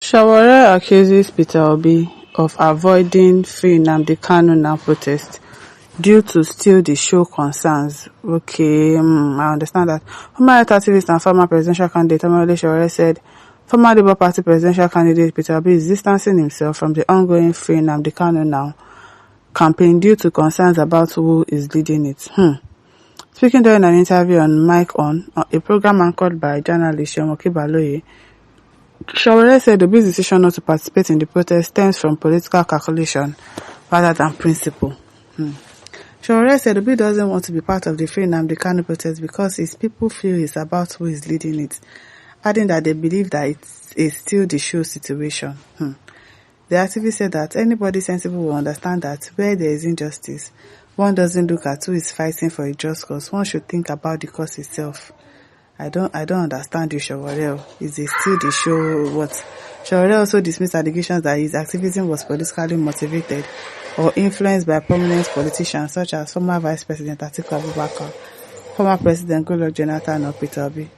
Sowore accuses Peter Obi of avoiding free Nnamdi Kanu now protest due to still the show concerns. Okay, I understand that. Former health activist and former presidential candidate Sowore said former Labour Party presidential candidate Peter Obi is distancing himself from the ongoing free Nnamdi Kanu now campaign due to concerns about who is leading it. Speaking during an interview on Mic On, a program anchored by journalist Shomoke Baloye, Sowore said Obi's decision not to participate in the protest stems from political calculation rather than principle. Sowore said Obi doesn't want to be part of the Free Nnamdi Kanu protest because his people feel it's about who is leading it, adding that they believe that it is still the show situation. The activist said that anybody sensible will understand that where there is injustice, one doesn't look at who is fighting for a just cause. One should think about the cause itself. I don't understand you, Sowore. Is it still the show what? Sowore also dismissed allegations that his activism was politically motivated or influenced by prominent politicians such as former Vice President Atiku Abubakar, former President Goodluck Jonathan or Peter Obi.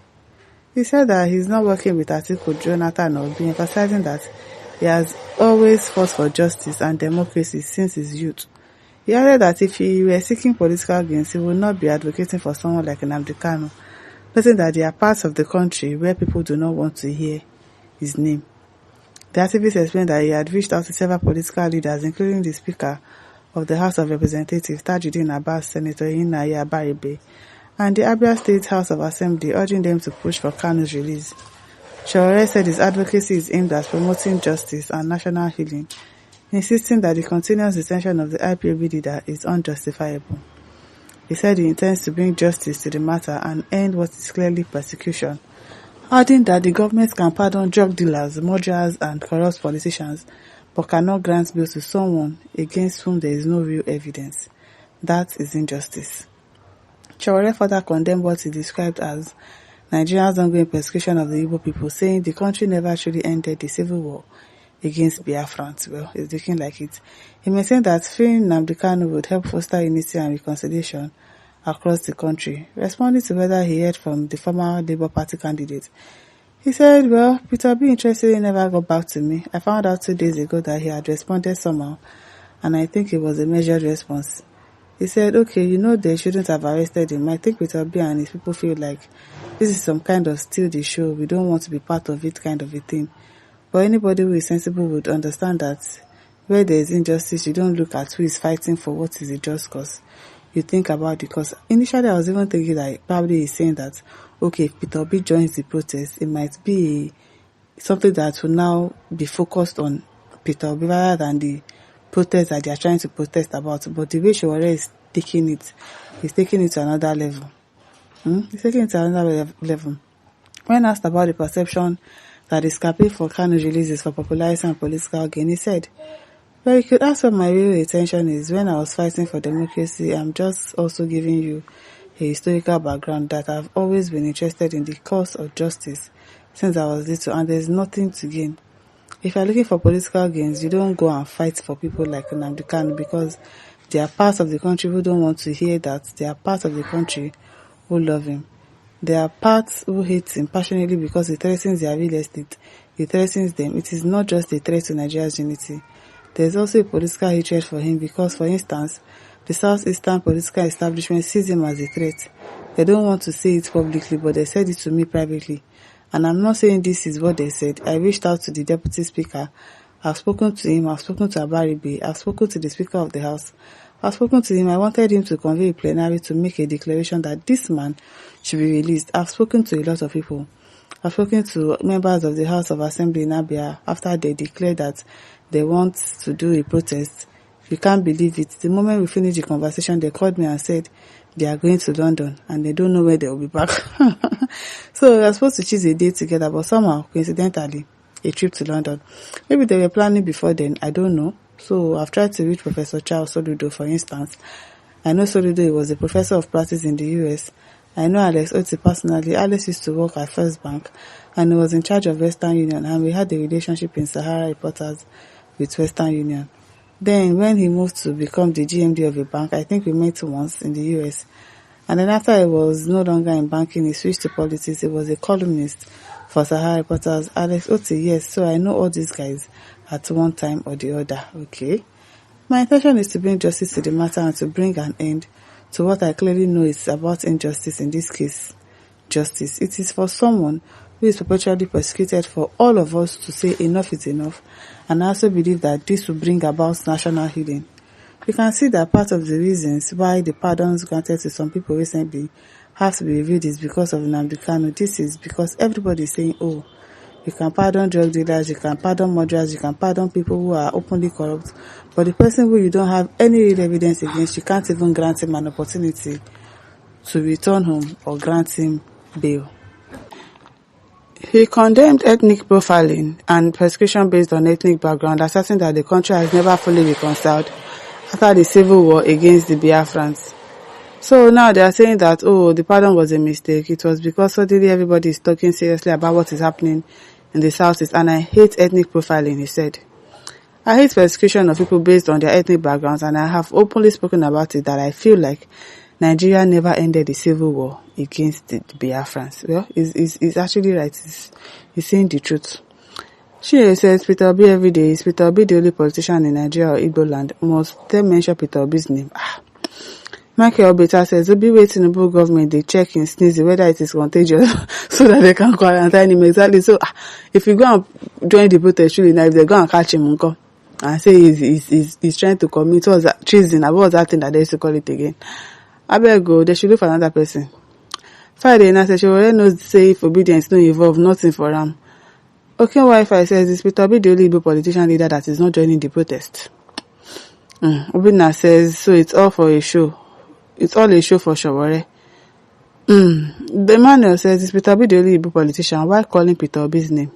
He said that he's not working with Atiku, Jonathan or Obi, emphasizing that he has always fought for justice and democracy since his youth. He added that if he were seeking political gains, he would not be advocating for someone like Nnamdi Kanu, noting that there are parts of the country where people do not want to hear his name. The activist explained that he had reached out to several political leaders, including the Speaker of the House of Representatives, Tajuddin Abbas, Senator Yinaya Baribe, and the Abia State House of Assembly, urging them to push for Kanu's release. Sowore said his advocacy is aimed at promoting justice and national healing, insisting that the continuous detention of the IPOB leader is unjustifiable. He said he intends to bring justice to the matter and end what is clearly persecution, adding that the government can pardon drug dealers, murderers and corrupt politicians, but cannot grant bail to someone against whom there is no real evidence. That is injustice. Sowore further condemned what he described as Nigeria's ongoing persecution of the Igbo people, saying the country never truly ended the civil war against Biafrans. Well, it's looking like it. He maintained that freeing Nnamdi Kanu would help foster unity and reconciliation across the country. Responding to whether he heard from the former Labour Party candidate, he said, well, Peter Obi interestingly never got back to me. I found out 2 days ago that he had responded somehow, and I think it was a measured response. He said, okay, they shouldn't have arrested him. I think Peter Obi and his people feel like this is some kind of steal the show. We don't want to be part of it kind of a thing. But anybody who is sensible would understand that where there is injustice, you don't look at who is fighting for what is a just cause. You think about the cause. Initially, I was even thinking that probably he's saying that, okay, if Peter Obi joins the protest, it might be something that will now be focused on Peter Obi rather than the protest that they are trying to protest about. But the way Sowore is taking it, he's taking it to another level. He's taking it to another level. When asked about the perception that is campaign for Kanu's releases for popularity and political gain, he said, well, you could ask what my real intention is. When I was fighting for democracy, I'm just also giving you a historical background that I've always been interested in the cause of justice since I was little, and there's nothing to gain. If you're looking for political gains, you don't go and fight for people like Nnamdi Kanu because there are parts of the country who don't want to hear that. There are parts of the country who love him. There are parts who hate him passionately because he threatens their real estate. He threatens them. It is not just a threat to Nigeria's unity. There is also a political hatred for him because, for instance, the southeastern political establishment sees him as a threat. They don't want to say it publicly, but they said it to me privately. And I'm not saying this is what they said. I reached out to the deputy speaker. I've spoken to him. I've spoken to Abaribe. I've spoken to the speaker of the house. I've spoken to him. I wanted him to convey a plenary to make a declaration that this man should be released. I've spoken to a lot of people. I've spoken to members of the House of Assembly in Abia after they declared that they want to do a protest. You can't believe it. The moment we finished the conversation, they called me and said they are going to London and they don't know where they will be back. So we are supposed to choose a date together, but somehow, coincidentally, a trip to London. Maybe they were planning before then. I don't know. So I've tried to reach Professor Charles Soludo, for instance. I know Soludo was a professor of practice in the US. I know Alex Oti personally. Alex used to work at First Bank and he was in charge of Western Union, and we had a relationship in Sahara Reporters with Western Union. Then when he moved to become the GMD of a bank, I think we met once in the US. And then after he was no longer in banking, he switched to politics. He was a columnist For Sahara Reporters, Alex Oti, yes, so I know all these guys at one time or the other. Okay. My intention is to bring justice to the matter and to bring an end to what I clearly know is about injustice, in this case, justice. It is for someone who is perpetually persecuted for all of us to say enough is enough, and I also believe that this will bring about national healing. You can see that part of the reasons why the pardons granted to some people recently have to be reviewed is because of Nnamdi Kanu. This is because everybody is saying, oh, you can pardon drug dealers, you can pardon murderers, you can pardon people who are openly corrupt, but the person who you don't have any real evidence against, you can't even grant him an opportunity to return home or grant him bail. He condemned ethnic profiling and persecution based on ethnic background, asserting that the country has never fully reconciled after the civil war against the Biafrans. So now they are saying that, oh, the pardon was a mistake. It was because suddenly everybody is talking seriously about what is happening in the Southeast, and I hate ethnic profiling, he said. I hate persecution of people based on their ethnic backgrounds, and I have openly spoken about it, that I feel like Nigeria never ended the civil war against the Biafrans. Well, he's actually right. He's saying the truth. She says Peter Obi every day. Is Peter Obi the only politician in Nigeria or Igbo land? Must they mention Peter Obi's name? Michael Obeta says, Obi wait Tinubu government, they check in sneezing whether it is contagious so that they can quarantine him. Exactly. So, if you go and join the protest, really, now if they go and catch him and say he's trying to commit treason, what was that thing that they used to call it again? I better go, they should look for another person. Friday, now says, Sowore knows say if obedience no involve, nothing for him. Okay, Wi-Fi says, is Peter Obi the only Igbo politician leader that is not joining the protest? Obina says, so it's all for a show. It's all a show for Sowore. The Emmanuel says, is Peter Obi the only Igbo politician? Why calling Peter Obi's name?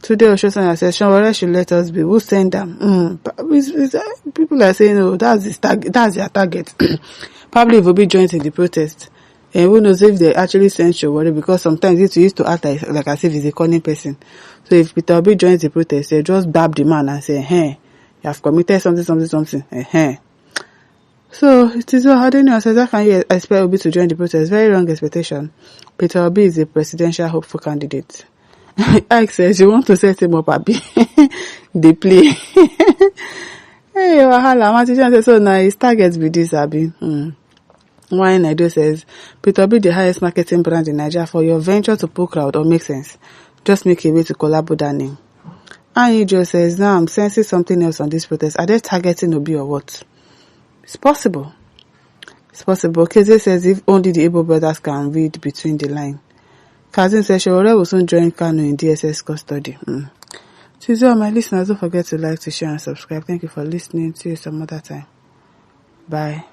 Today, Oshosanya says, Sowore should let us be. Who send them? People are saying, oh, that's their target. Probably if Obi joins in the protest. And who knows if they actually send Sowore, because sometimes it used to act like as if he's a calling person. So if Peter Obi joins the protest, they just dab the man and say, hey, you have committed something. So it is what Adeniran says, how can you expect Obi to join the protest? Very wrong expectation. Peter Obi is a presidential hopeful candidate. Ike says, you want to set him up, Abi? They play. Hey, wahala. Matician says, so now his targets be this, Abi. Why Naido says, Peter Obi the highest marketing brand in Nigeria. For your venture to pull crowd or make sense, just make a way to collab with that name. And Joe says, now I'm sensing something else on this protest. Are they targeting Obi or what? It's possible. Keze says, if only the Igbo brothers can read between the line. Kazim says, Sowore will soon join Kanu in DSS custody. To all my listeners, don't forget to like, to share, and subscribe. Thank you for listening. See you some other time. Bye.